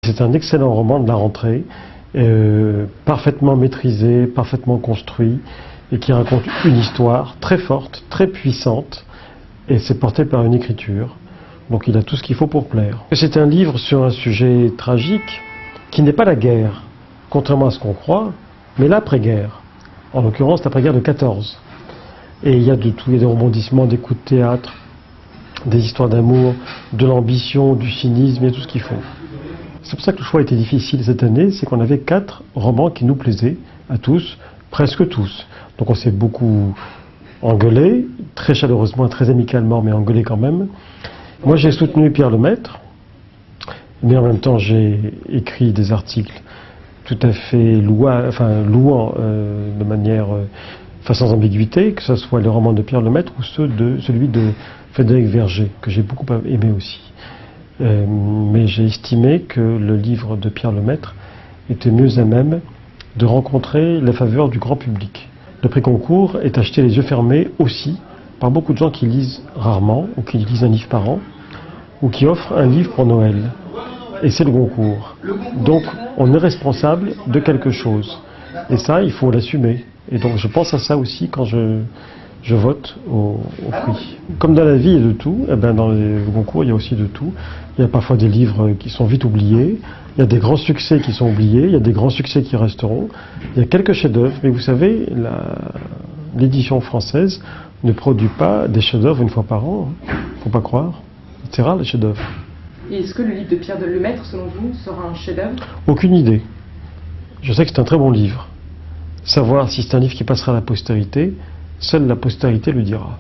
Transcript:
C'est un excellent roman de la rentrée, parfaitement maîtrisé, parfaitement construit, et qui raconte une histoire très forte, très puissante, et c'est porté par une écriture. Donc il a tout ce qu'il faut pour plaire. C'est un livre sur un sujet tragique qui n'est pas la guerre, contrairement à ce qu'on croit, mais l'après-guerre. En l'occurrence, l'après-guerre de 14. Et il y a de tout, il y a des rebondissements, des coups de théâtre, des histoires d'amour, de l'ambition, du cynisme, et tout ce qu'il faut. C'est pour ça que le choix était difficile cette année, c'est qu'on avait 4 romans qui nous plaisaient à tous, presque tous. Donc on s'est beaucoup engueulé, très chaleureusement, très amicalement, mais engueulé quand même. Moi j'ai soutenu Pierre Lemaitre, mais en même temps j'ai écrit des articles tout à fait louant de manière sans ambiguïté, que ce soit le roman de Pierre Lemaitre ou celui de Frédéric Verger, que j'ai beaucoup aimé aussi. Mais j'ai estimé que le livre de Pierre Lemaitre était mieux à même de rencontrer la faveur du grand public. Le prix Goncourt est acheté les yeux fermés aussi par beaucoup de gens qui lisent rarement, ou qui lisent un livre par an, ou qui offrent un livre pour Noël. Et c'est le Goncourt. Donc on est responsable de quelque chose. Et ça, il faut l'assumer. Et donc je pense à ça aussi quand je vote au prix. Comme dans la vie, il y a de tout. Eh ben, dans les Goncourt, il y a aussi de tout. Il y a parfois des livres qui sont vite oubliés. Il y a des grands succès qui sont oubliés. Il y a des grands succès qui resteront. Il y a quelques chefs-d'œuvre. Mais vous savez, l'édition française ne produit pas des chefs-d'œuvre une fois par an. Faut pas croire. C'est rare les chefs-d'œuvre. Et est-ce que le livre de Pierre Lemaitre, selon vous, sera un chef-d'œuvre? Aucune idée. Je sais que c'est un très bon livre. Savoir si c'est un livre qui passera à la postérité, seule la postérité le dira.